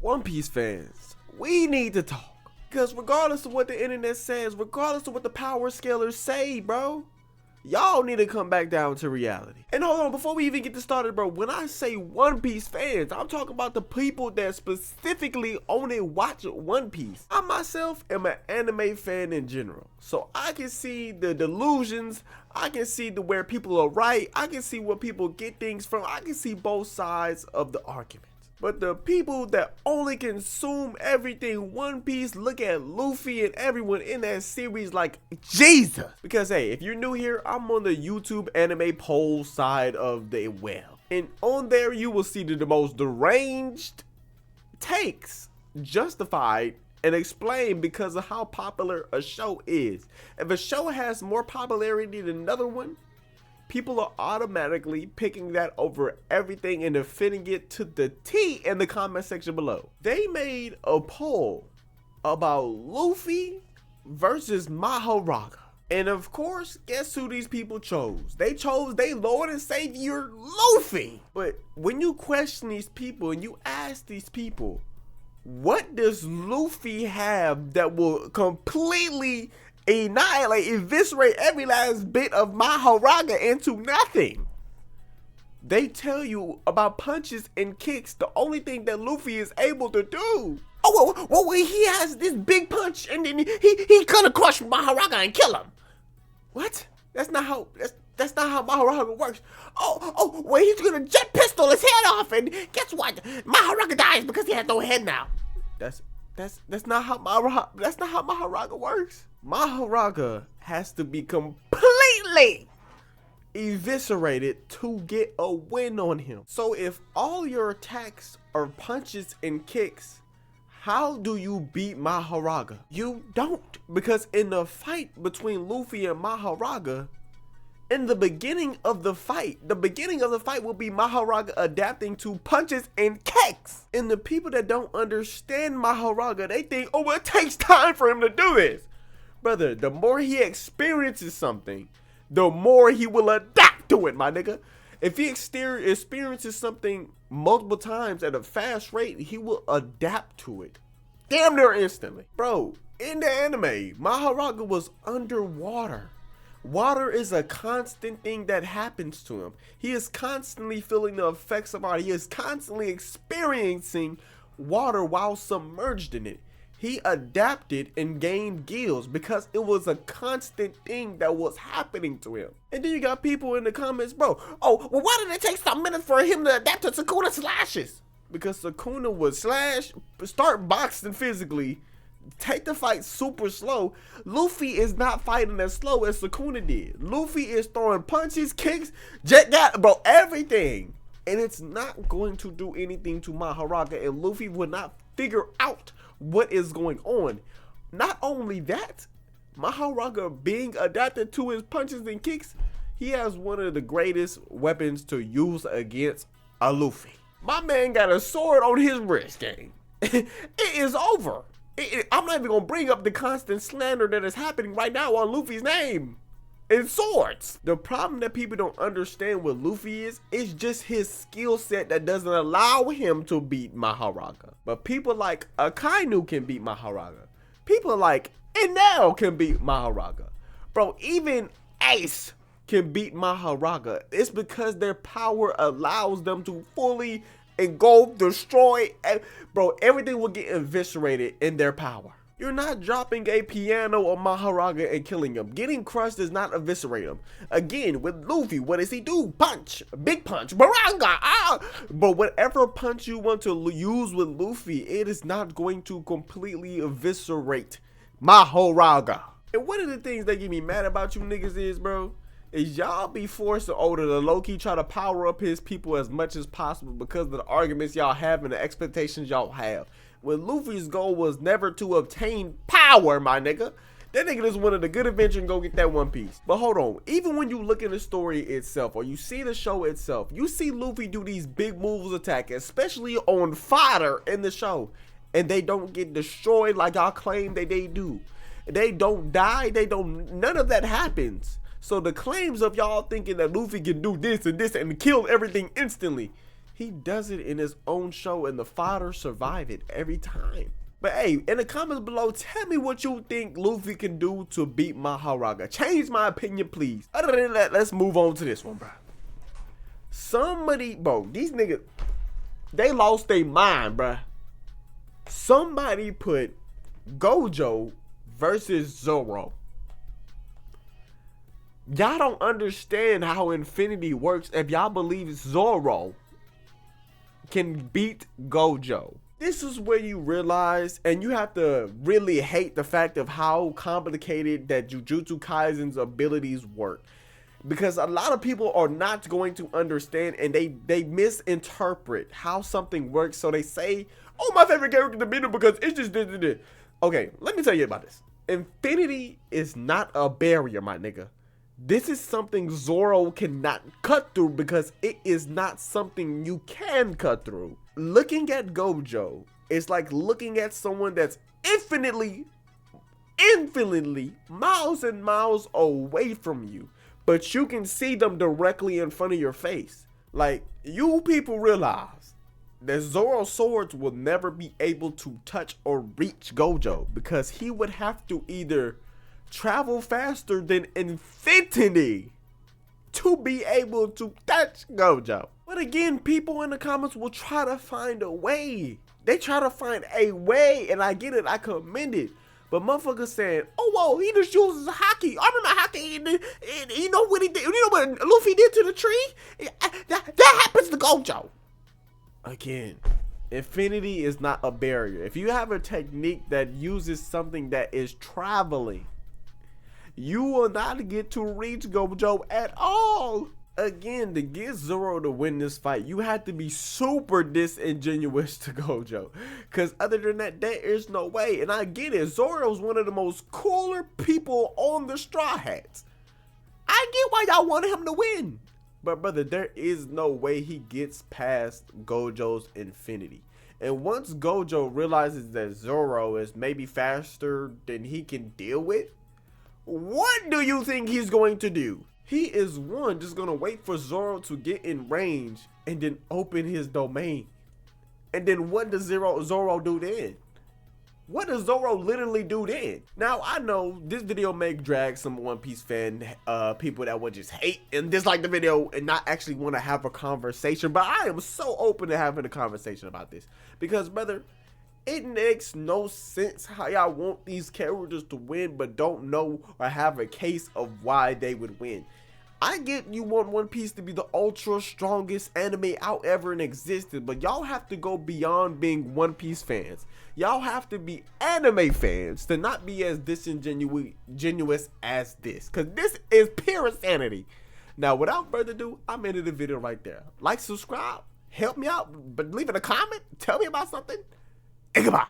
One Piece fans, we need to talk. Because regardless of what the internet says, regardless of what the power scalers say, bro, y'all need to come back down to reality. And hold on, before we even get this started, bro, when I say One Piece fans, I'm talking about the people that specifically only watch One Piece. I myself am an anime fan in general, so I can see the delusions, I can see where people are right, I can see where people get things from, I can see both sides of the argument. But the people that only consume everything One Piece look at Luffy and everyone in that series like Jesus. Because hey, if you're new here, I'm on the YouTube anime poll side of the web. And on there you will see the most deranged takes justified and explained because of how popular a show is. If a show has more popularity than another one, people are automatically picking that over everything and defending it to the T in the comment section below. They made a poll about Luffy versus Mahoraga. And of course, guess who these people chose? They chose their Lord and Savior, Luffy. But when you question these people and you ask these people, what does Luffy have that will completely annihilate, eviscerate every last bit of Mahoraga into nothing? They tell you about punches and kicks, the only thing that Luffy is able to do. Oh, well, he has this big punch and then he gonna crush Mahoraga and kill him. What? That's not how Mahoraga works. Well, he's gonna jet pistol his head off, and guess what? Mahoraga dies because he has no head now. That's not how Mahoraga works. Mahoraga has to be completely eviscerated to get a win on him. So if all your attacks are punches and kicks, how do you beat Mahoraga? You don't, because in the fight between Luffy and Mahoraga, in the beginning of the fight will be Mahoraga adapting to punches and kicks. And the people that don't understand Mahoraga, they think, oh, well, it takes time for him to do this. Brother, the more he experiences something, the more he will adapt to it, my nigga. If he experiences something multiple times at a fast rate, he will adapt to it damn near instantly. Bro, in the anime, Mahoraga was underwater. Water is a constant thing that happens to him. He is constantly feeling the effects of water. He is constantly experiencing water while submerged in it. He adapted and gained gills because it was a constant thing that was happening to him. And then you got people in the comments, bro, oh, well, why did it take some minutes for him to adapt to Sukuna slashes? Because Sukuna would slash, start boxing physically, take the fight super slow. Luffy is not fighting as slow as Sukuna did. Luffy is throwing punches, kicks, jet gat, bro, everything. And it's not going to do anything to Mahoraga, and Luffy will not figure out what is going on. Not only that, Mahoraga being adapted to his punches and kicks, he has one of the greatest weapons to use against a Luffy. My man got a sword on his wrist, gang. It is over. I'm not even gonna bring up the constant slander that is happening right now on Luffy's name and swords. The problem that people don't understand with Luffy is just his skill set that doesn't allow him to beat Mahoraga. But people like Akainu can beat Mahoraga. People like Enel can beat Mahoraga. Bro, even Ace can beat Mahoraga. It's because their power allows them to fully engulf, destroy, bro, everything will get eviscerated in their power. You're not dropping a piano on Mahoraga and killing him. Getting crushed does not eviscerate him. Again, with Luffy, what does he do? Punch, big punch, baranga, ah! But whatever punch you want to use with Luffy, it is not going to completely eviscerate Mahoraga. And one of the things that get me mad about you niggas is, bro, is y'all be forced to low-key try to power up his people as much as possible because of the arguments y'all have and the expectations y'all have. When Luffy's goal was never to obtain power, my nigga. That nigga just wanted a good adventure and go get that One Piece. But hold on, even when you look at the story itself or you see the show itself, you see Luffy do these big moves attack, especially on fodder in the show. And they don't get destroyed like y'all claim that they do. They don't die, none of that happens. So the claims of y'all thinking that Luffy can do this and kill everything instantly, He does it in his own show, and the fighters survive it every time. But hey, in the comments below, tell me what you think Luffy can do to beat Maharaga. Change my opinion, please. Other than that, let's move on to this one, bro. Somebody, bro, these niggas, they lost their mind, bro. Somebody put Gojo versus Zoro. Y'all don't understand how Infinity works if y'all believe Zoro can beat Gojo. This is where you realize, and you have to really hate the fact of how complicated that Jujutsu Kaisen's abilities work. Because a lot of people are not going to understand, and they misinterpret how something works. So they say, oh, my favorite character to beat him because it's just this. Okay, let me tell you about this. Infinity is not a barrier, my nigga. This is something Zoro cannot cut through because it is not something you can cut through. Looking at Gojo is like looking at someone that's infinitely miles and miles away from you, but you can see them directly in front of your face. Like, you people realize that Zoro's swords will never be able to touch or reach Gojo because he would have to either travel faster than infinity to be able to touch Gojo. But again, people in the comments will try to find a way. They try to find a way, and I get it, I commend it. But motherfuckers saying, oh, whoa, he just uses hockey. I remember hockey, and you know what he did? You know what Luffy did to the tree? That happens to Gojo. Again, infinity is not a barrier. If you have a technique that uses something that is traveling, you will not get to reach Gojo at all. Again, to get Zoro to win this fight, you have to be super disingenuous to Gojo. Because other than that, there is no way. And I get it. Zoro's one of the most cooler people on the Straw Hats. I get why y'all wanted him to win. But brother, there is no way he gets past Gojo's infinity. And once Gojo realizes that Zoro is maybe faster than he can deal with, what do you think he's going to do? He is just gonna wait for Zoro to get in range and then open his domain. And then what does Zoro do then? What does Zoro literally do then? Now, I know this video may drag some One Piece fan people that would just hate and dislike the video and not actually want to have a conversation. But I am so open to having a conversation about this. Because, brother, it makes no sense how y'all want these characters to win but don't know or have a case of why they would win. I get you want One Piece to be the ultra strongest anime out ever in existence, but y'all have to go beyond being One Piece fans. Y'all have to be anime fans to not be as disingenuous as this, because this is pure insanity. Now, without further ado, I'm ending the video right there. Like, subscribe, help me out, but leave it a comment, tell me about something, and goodbye.